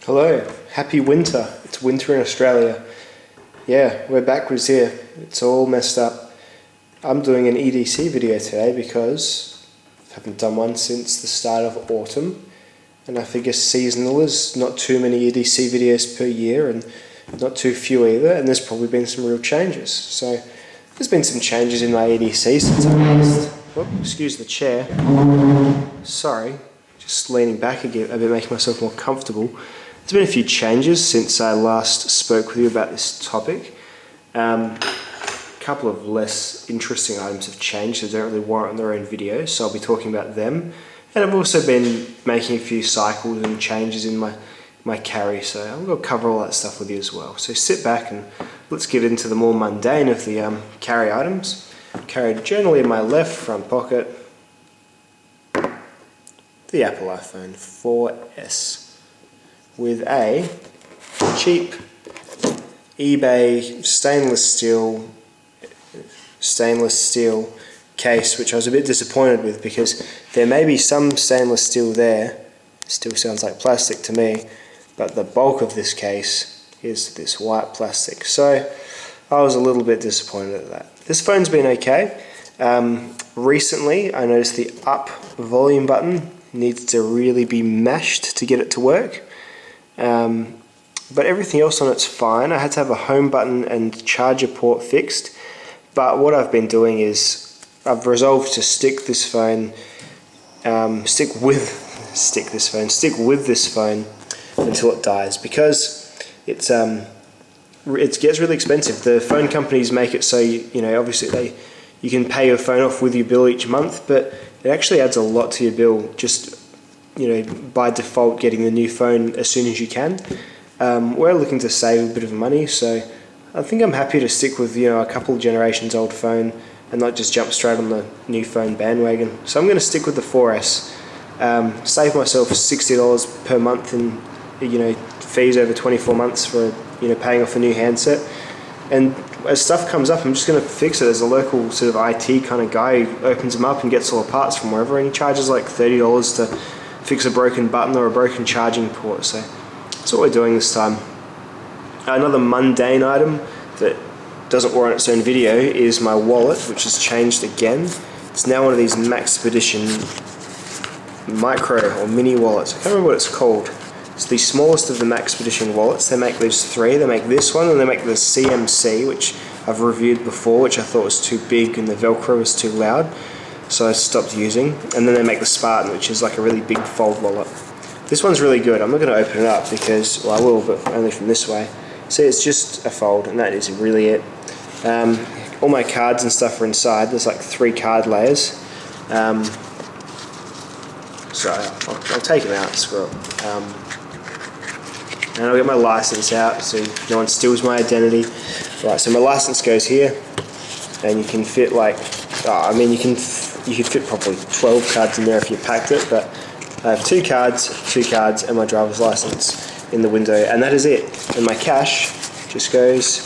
Hello, happy winter. It's winter in Australia. Yeah, we're backwards here. It's all messed up. I'm doing an EDC video today because I haven't done one since the start of autumn. And I figure seasonal is not too many EDC videos per year and not too few either. And there's probably been some real changes. So there's been some changes in my EDC since I last... Oh, excuse the chair. Sorry, just leaning back again a bit, making myself more comfortable. There's been a few changes since I last spoke with you about this topic. A couple of less interesting items have changed that don't really warrant their own video, so I'll be talking about them. And I've also been making a few cycles and changes in my carry, so I'm going to cover all that stuff with you as well. So sit back and let's get into the more mundane of the carry items. Carried generally in my left front pocket, the Apple iPhone 4S. With a cheap eBay stainless steel case, which I was a bit disappointed with because there may be some stainless steel there. Still sounds like plastic to me, but the bulk of this case is this white plastic. So I was a little bit disappointed at that. This phone's been okay. Recently I noticed the up volume button needs to really be mashed to get it to work. But everything else on it's fine. I had to have a home button and charger port fixed, but what I've been doing is I've resolved to stick with this phone until it dies, because it gets really expensive. The phone companies make it so obviously you can pay your phone off with your bill each month, but it actually adds a lot to your bill just by default getting the new phone as soon as you can. We're looking to save a bit of money, so I think I'm happy to stick with a couple generations old phone and not just jump straight on the new phone bandwagon. So I'm going to stick with the 4S, save myself $60 per month in fees over 24 months for paying off a new handset. And as stuff comes up, I'm just going to fix it. There's a local sort of IT kind of guy who opens them up and gets all the parts from wherever, and he charges like $30 to fix a broken button or a broken charging port. So that's what we're doing this time. Another mundane item that doesn't warrant its own video is my wallet, which has changed again. It's now one of these Maxpedition micro or mini wallets. I can't remember what it's called. It's the smallest of the Maxpedition wallets. They make those three. They make this one and they make the CMC, which I've reviewed before, which I thought was too big and the Velcro was too loud, so I stopped using. And then they make the Spartan, which is like a really big fold wallet. This one's really good. I'm not going to open it up because, well, I will, but only from this way. See, it's just a fold, and that is really it. All my cards and stuff are inside. There's like 3 card layers. So I'll take them out, screw it. And I'll get my license out so no one steals my identity. Right, so my license goes here, and you can fit you could fit probably 12 cards in there if you packed it, but I have 2 cards, and my driver's license in the window, and that is it. And my cash just goes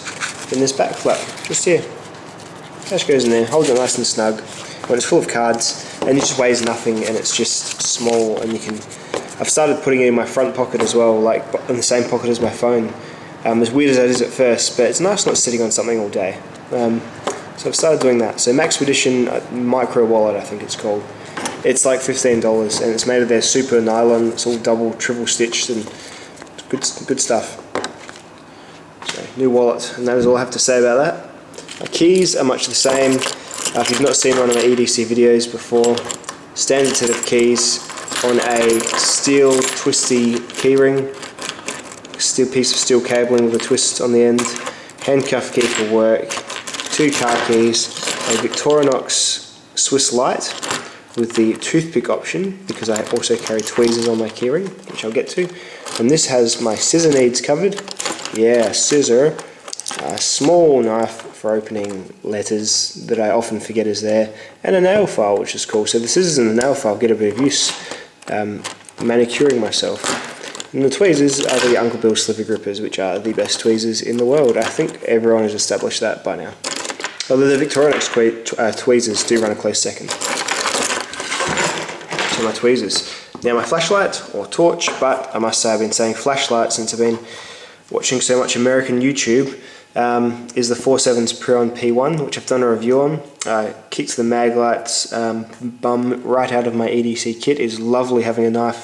in this back flap, just here. Cash goes in there, holds it nice and snug when it's full of cards, and it just weighs nothing, and it's just small, and I've started putting it in my front pocket as well, like in the same pocket as my phone. As weird as that is at first, but it's nice not sitting on something all day. So I've started doing that. So Maxpedition micro wallet, I think it's called. It's like $15, and it's made of their super nylon. It's all double, triple stitched, and good stuff. So new wallet, and that is all I have to say about that. My keys are much the same. If you've not seen one of my EDC videos before, standard set of keys on a steel twisty keyring, piece of steel cabling with a twist on the end, handcuff key for work, 2 car keys, a Victorinox Swiss Light with the toothpick option, because I also carry tweezers on my keyring, which I'll get to. And this has my scissor needs covered. Yeah, scissor. A small knife for opening letters that I often forget is there, and a nail file, which is cool. So the scissors and the nail file get a bit of use manicuring myself. And the tweezers are the Uncle Bill slipper grippers, which are the best tweezers in the world. I think everyone has established that by now. Although the Victorinox tweezers do run a close second. So my tweezers. Now my flashlight, or torch, but I must say I've been saying flashlight since I've been watching so much American YouTube, is the 4.7's Prion P1, which I've done a review on. Kicks the mag lights bum right out of my EDC kit. It's lovely having a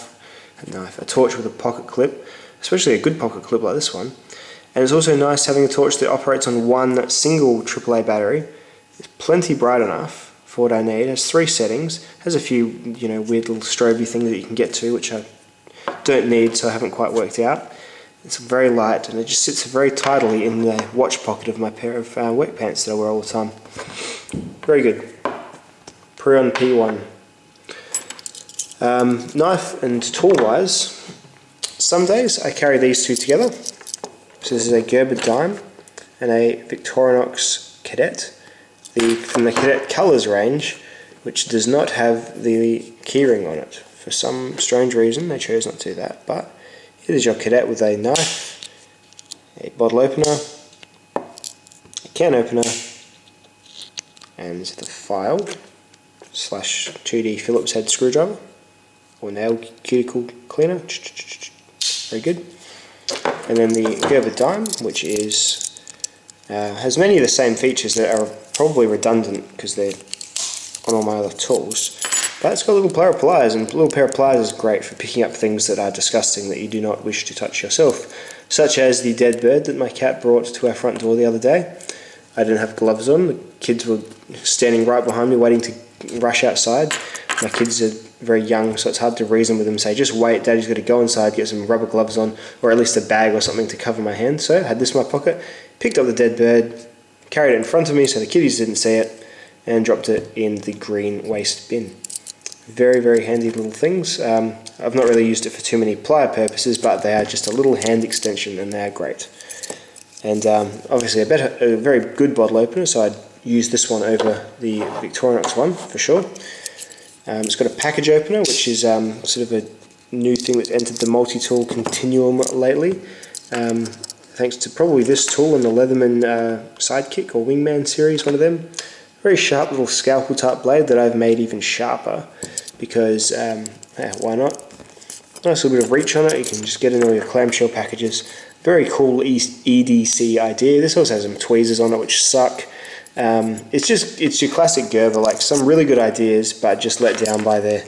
torch with a pocket clip, especially a good pocket clip like this one. And it's also nice having a torch that operates on one single AAA battery. It's plenty bright enough for what I need. It has 3 settings. Has a few, weird little strobey things that you can get to, which I don't need, so I haven't quite worked out. It's very light, and it just sits very tidily in the watch pocket of my pair of work pants that I wear all the time. Very good. Prion P1. Knife and tool wise, some days I carry these two together. So this is a Gerber dime and a Victorinox Cadet, from the Cadet Colors range, which does not have the keyring on it. For some strange reason they chose not to do that, but here's your Cadet with a knife, a bottle opener, a can opener, and the file / 2D Phillips head screwdriver or nail cuticle cleaner. Very good. And then the Gerber dime, which has many of the same features that are probably redundant because they're on all my other tools. But it's got a little pair of pliers, and a little pair of pliers is great for picking up things that are disgusting that you do not wish to touch yourself, such as the dead bird that my cat brought to our front door the other day. I didn't have gloves on. The kids were standing right behind me waiting to rush outside. My kids are very young, so it's hard to reason with them and say, just wait, Daddy's got to go inside, get some rubber gloves on, or at least a bag or something to cover my hand. So I had this in my pocket, picked up the dead bird, carried it in front of me so the kiddies didn't see it, and dropped it in the green waste bin. Very, very handy little things. I've not really used it for too many plier purposes, but they are just a little hand extension and they are great. And obviously a very good bottle opener, so I'd use this one over the Victorinox one for sure. It's got a package opener, which is sort of a new thing that's entered the multi-tool continuum lately. Thanks to probably this tool and the Leatherman Sidekick or Wingman series, one of them. Very sharp little scalpel type blade that I've made even sharper because, why not? Nice little bit of reach on it, you can just get in all your clamshell packages. Very cool EDC idea. This also has some tweezers on it which suck. It's your classic Gerber, like some really good ideas but just let down by a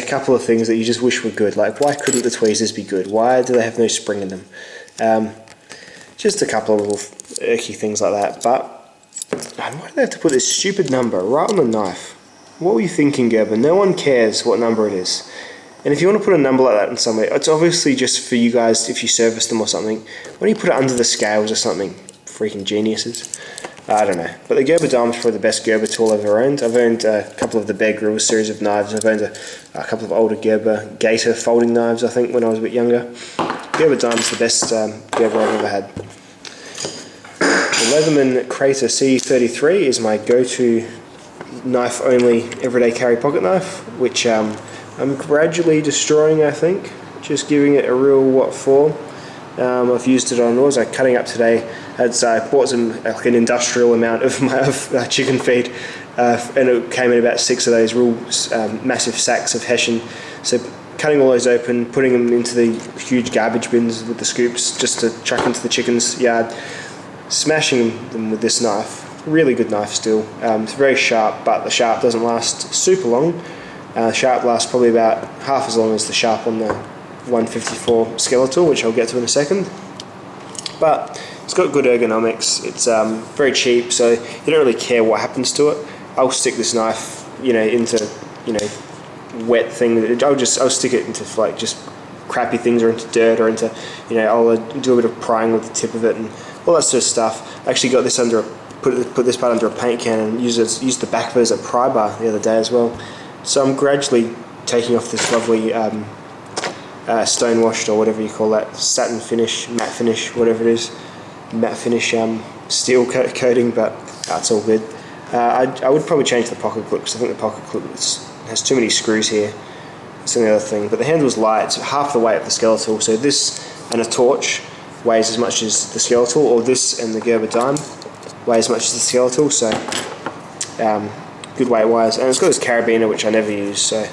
couple of things that you just wish were good. Like, why couldn't the tweezers be good? Why do they have no spring in them? Just a couple of little irky things like that. But why do they have to put this stupid number right on the knife? What were you thinking, Gerber? No one cares what number it is. And if you want to put a number like that in somewhere, it's obviously just for you guys if you service them or something. Why don't you put it under the scales or something? Freaking geniuses. I don't know. But the Gerber dime is probably the best Gerber tool I've ever owned. I've owned a couple of the Bear Grylls series of knives. I've owned a couple of older Gerber Gator folding knives, I think, when I was a bit younger. Gerber dime is the best Gerber I've ever had. The Leatherman Crater C33 is my go-to knife-only everyday carry pocket knife, which I'm gradually destroying, I think. Just giving it a real what for. I've used it on, what was I cutting up today? I bought an industrial amount of chicken feed, and it came in about 6 of those real massive sacks of Hessian. So cutting all those open, putting them into the huge garbage bins with the scoops just to chuck into the chicken's yard, smashing them with this knife. Really good knife still. It's very sharp, but the sharp doesn't last super long. The sharp lasts probably about half as long as the sharp on the 154 skeletal, which I'll get to in a second. But it's got good ergonomics. It's very cheap, so you don't really care what happens to it. I'll stick this knife, into wet thing. I'll stick it into like just crappy things or into dirt or into I'll do a bit of prying with the tip of it and all that sort of stuff. I actually got this put this part under a paint can and used the back of it as a pry bar the other day as well. So I'm gradually taking off this lovely stone washed or whatever you call that, satin finish, matte finish, whatever it is, matte finish steel coating, but it's all good. I would probably change the pocket clip because I think the pocket clip has too many screws here. That's the other thing. But the handle's light, it's half the weight of the skeletal, so this and a torch weighs as much as the skeletal, or this and the Gerber dime weigh as much as the skeletal, so good weight wise. And it's got this carabiner which I never use, so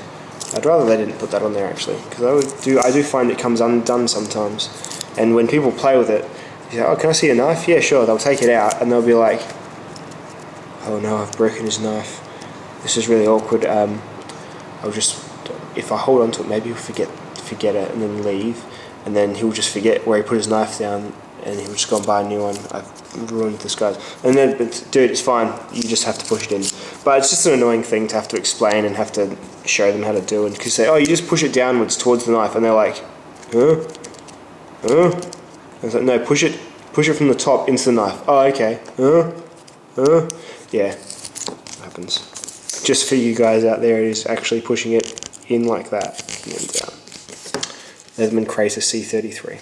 I'd rather they didn't put that on there actually, because I do find it comes undone sometimes. And when people play with it, you say, oh, can I see a knife? Yeah, sure. They'll take it out and they'll be like, oh no, I've broken his knife. This is really awkward. I'll just, if I hold on to it, maybe he'll forget it and then leave, and then he'll just forget where he put his knife down, and he'll just go and buy a new one. I've ruined this guy's. And then, but dude, it's fine. You just have to push it in. But it's just an annoying thing to have to explain and have to show them how to do. And because say, oh, you just push it downwards towards the knife, and they're like, huh? Huh? I was like, no, push it from the top into the knife. Oh, okay. Huh? Huh? Yeah, happens. Just for you guys out there, it is actually pushing it in like that and then down. Leatherman Crater C33.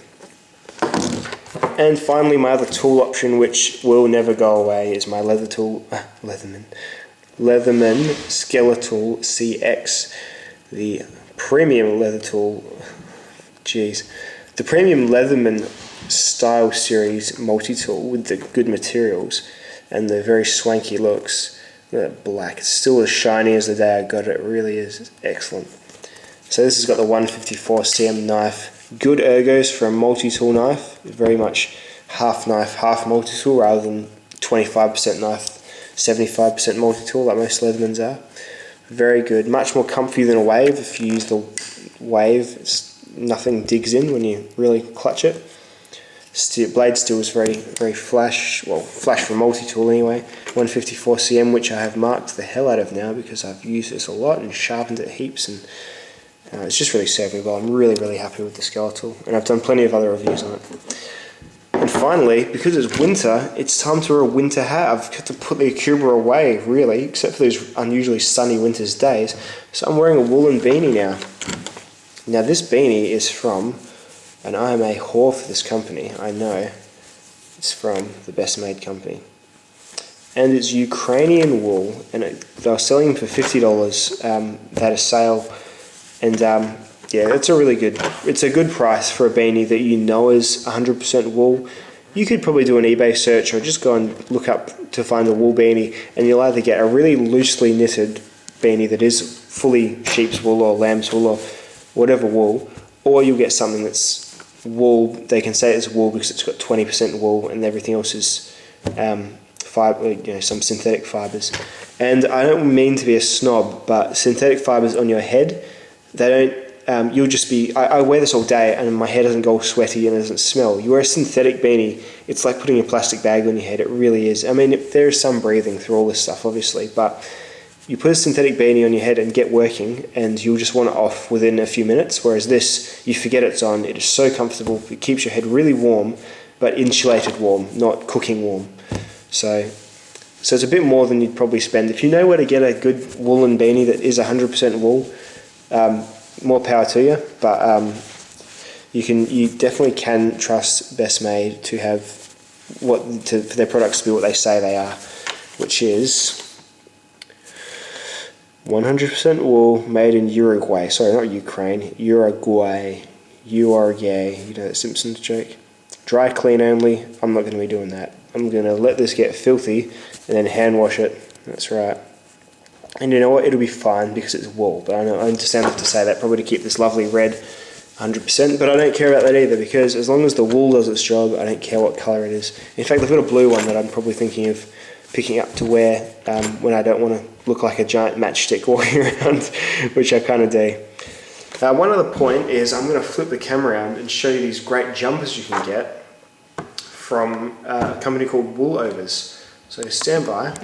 And finally, my other tool option, which will never go away, is my Leatherman Skeletal CX, the premium leather tool. Jeez, the premium Leatherman style series multi-tool with the good materials and the very swanky looks. Look at that black, it's still as shiny as the day I got it. It really is excellent. So this has got the 154 cm knife, good ergos for a multi-tool knife, very much half knife, half multi-tool rather than 25% knife, 75% multi-tool like most Leathermans are. Very good, much more comfy than a wave. If you use the wave, nothing digs in when you really clutch it. Blade steel is very flash for multi-tool anyway. 154 cm, which I have marked the hell out of now because I've used this a lot and sharpened it heaps, and it's just really served me well. I'm really happy with the Skeletal, and I've done plenty of other reviews on it. And finally, because it's winter, it's time to wear a winter hat. I've got to put the Akubra away, really, except for those unusually sunny winter's days. So I'm wearing a woolen beanie now. Now this beanie is from, and I am a whore for this company, I know. It's from the Best Made company. And it's Ukrainian wool, and they were selling them for $50. They had a sale, and yeah, it's a good price for a beanie that you know is 100% wool. You could probably do an eBay search or just go and look up to find a wool beanie, and you'll either get a really loosely knitted beanie that is fully sheep's wool or lamb's wool or whatever wool, or you'll get something that's wool. They can say it's wool because it's got 20% wool and everything else is fiber, some synthetic fibers. And I don't mean to be a snob, but synthetic fibers on your head, they don't. You'll just be. I wear this all day, and my hair doesn't go sweaty and it doesn't smell. You wear a synthetic beanie, it's like putting a plastic bag on your head. It really is. I mean, there is some breathing through all this stuff, obviously, but you put a synthetic beanie on your head and get working, and you'll just want it off within a few minutes. Whereas this, you forget it's on. It is so comfortable. It keeps your head really warm, but insulated warm, not cooking warm. So it's a bit more than you'd probably spend. If you know where to get a good woolen beanie that is 100% wool, more power to you. But you definitely can trust Best Made to have for their products to be what they say they are, which is 100% wool made in Uruguay. Sorry, not Ukraine. Uruguay. Uruguay. You know that Simpsons joke? Dry clean only. I'm not going to be doing that. I'm going to let this get filthy and then hand wash it. That's right. And you know what? It'll be fine because it's wool. But I understand I have to say that probably to keep this lovely red 100%. But I don't care about that either, because as long as the wool does its job, I don't care what colour it is. In fact, I've got a blue one that I'm probably thinking of picking up to wear when I don't want to look like a giant matchstick walking around, which I kind of do. One other point is I'm going to flip the camera around and show you these great jumpers you can get from a company called Woolovers. So stand by.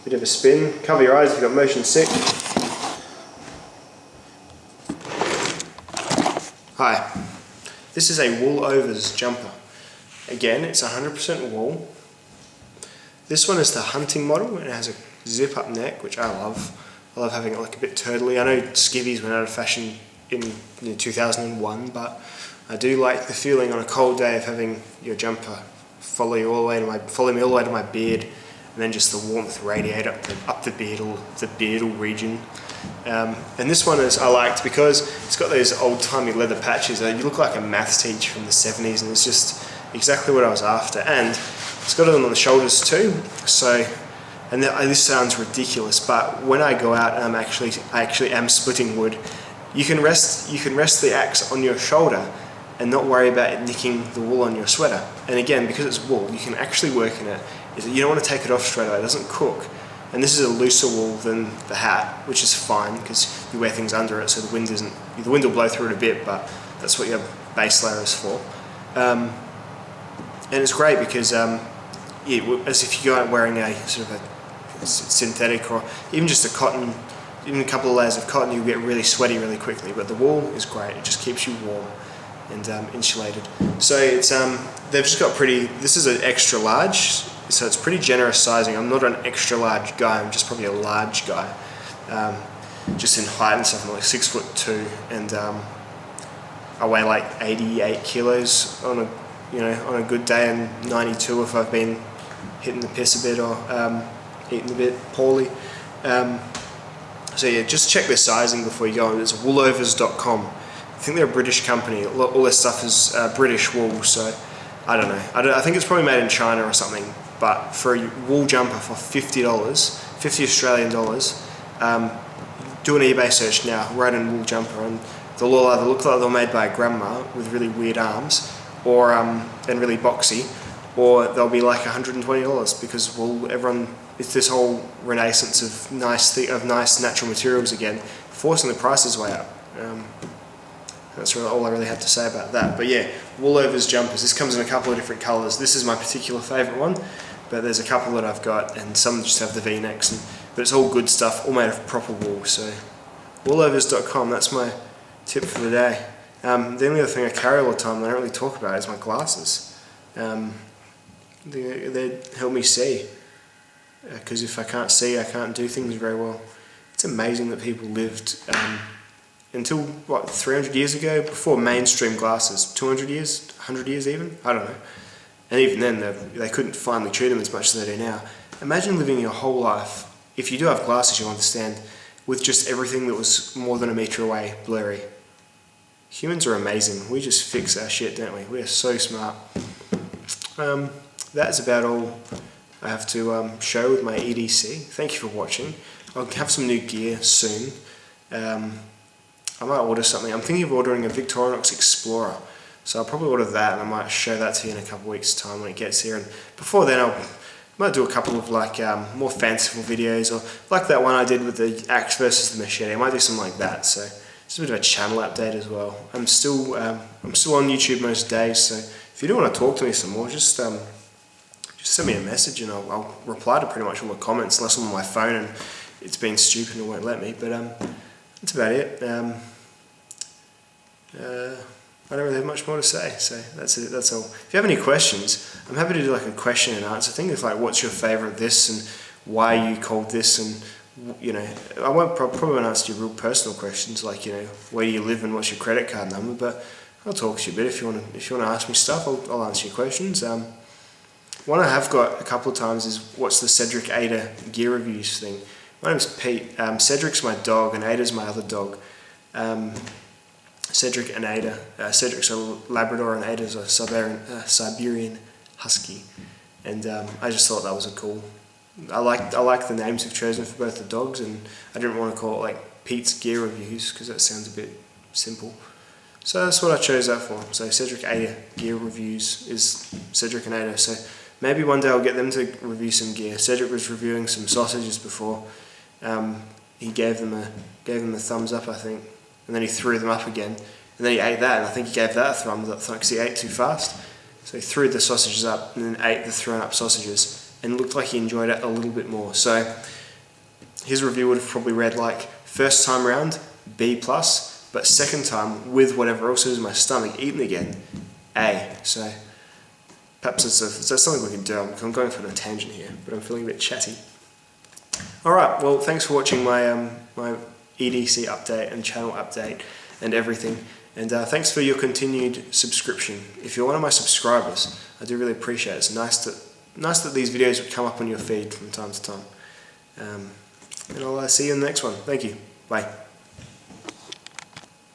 Bit of a spin. Cover your eyes if you've got motion sick. Hi. This is a Woolovers jumper. Again, it's 100% wool. This one is the hunting model, and it has a zip-up neck, which I love. I love having it like a bit turtly. I know skivvies went out of fashion in 2001, but I do like the feeling on a cold day of having your jumper follow me all the way to my beard, and then just the warmth radiate up the beardal region. And this one I liked because it's got those old-timey leather patches. You look like a maths teacher from the 70s, and it's just exactly what I was after. And it's got it on the shoulders too, so and this sounds ridiculous, but when I go out and I actually am splitting wood, you can rest the axe on your shoulder and not worry about it nicking the wool on your sweater. And again, because it's wool, you can actually work in it. You don't want to take it off straight away, it doesn't cook. And this is a looser wool than the hat, which is fine because you wear things under it, so the wind will blow through it a bit, but that's what your base layer is for. And it's great because as if you go out wearing a sort of a synthetic or even just a cotton, even a couple of layers of cotton, you'll get really sweaty really quickly. But the wool is great; it just keeps you warm and insulated. So it's they've just got pretty. This is an extra large, so it's pretty generous sizing. I'm not an extra large guy; I'm just probably a large guy, just in height and stuff. I'm like 6'2", and I weigh like 88 kilos on a good day, and 92 if I've been hitting the piss a bit or eating a bit poorly. So yeah, just check their sizing before you go. It's woolovers.com. I think they're a British company. All their stuff is British wool, so I don't know. I think it's probably made in China or something. But for a wool jumper for $50, 50 Australian dollars, do an eBay search now, write in wool jumper, and they'll all either look like they're made by a grandma with really weird arms, or and really boxy, or they'll be like $120 because it's this whole renaissance of nice natural materials again, forcing the prices way up. That's really all I really have to say about that. But yeah, Woolovers jumpers. This comes in a couple of different colours. This is my particular favourite one, but there's a couple that I've got, and some just have the V-necks. But it's all good stuff, all made of proper wool. So woolovers.com. That's my tip for the day. The only other thing I carry all the time that I don't really talk about is my glasses. They help me see, because if I can't see, I can't do things very well. It's amazing that people lived until, what, 300 years ago, before mainstream glasses, 200 years, 100 years even, I don't know. And even then, they couldn't finely treat them as much as they do now. Imagine living your whole life, if you do have glasses, you'll understand, with just everything that was more than a metre away, blurry. Humans are amazing. We just fix our shit, don't we? We are so smart. That's about all I have to show with my EDC. Thank you for watching. I'll have some new gear soon. I might order something. I'm thinking of ordering a Victorinox Explorer. So I'll probably order that, and I might show that to you in a couple of weeks' time when it gets here. And before then, I might do a couple of like more fanciful videos, or like that one I did with the axe versus the machete. I might do something like that. So it's a bit of a channel update as well. I'm still on YouTube most days, so if you do want to talk to me some more, just send me a message and I'll reply to pretty much all the comments, unless I'm on my phone and it's been stupid and won't let me. But that's about it. I don't really have much more to say, so that's it. That's all. If you have any questions, I'm happy to do like a question and answer thing. It's like, what's your favourite this, and why you called this, and I won't probably won't answer your real personal questions like where do you live and what's your credit card number, but I'll talk to you a bit if you want to ask me stuff. I'll answer your questions. One I have got a couple of times is, what's the Cedric Ada gear reviews thing? My name's Pete. Cedric's my dog and Ada's my other dog. Cedric and Ada. Cedric's a Labrador and Ada's a Siberian Husky. And I just thought that was a cool. I like the names you've chosen for both the dogs, and I didn't want to call it like Pete's Gear Reviews because that sounds a bit simple. So that's what I chose that for. So Cedric Ada Gear Reviews is Cedric and Ada. So maybe one day I'll get them to review some gear. Cedric was reviewing some sausages before. He gave them a thumbs up, I think, and then he threw them up again, and then he ate that, and I think he gave that a thumbs up because he ate too fast. So he threw the sausages up and then ate the thrown up sausages, and it looked like he enjoyed it a little bit more. So his review would have probably read like, first time round, B+, but second time, with whatever else is in my stomach, eaten again, A. So perhaps that's something we can do. I'm going for a tangent here, but I'm feeling a bit chatty. Alright, well, thanks for watching my my EDC update and channel update and everything, and thanks for your continued subscription. If you're one of my subscribers, I do really appreciate it. It's nice that these videos would come up on your feed from time to time. And I'll see you in the next one. Thank you. Bye.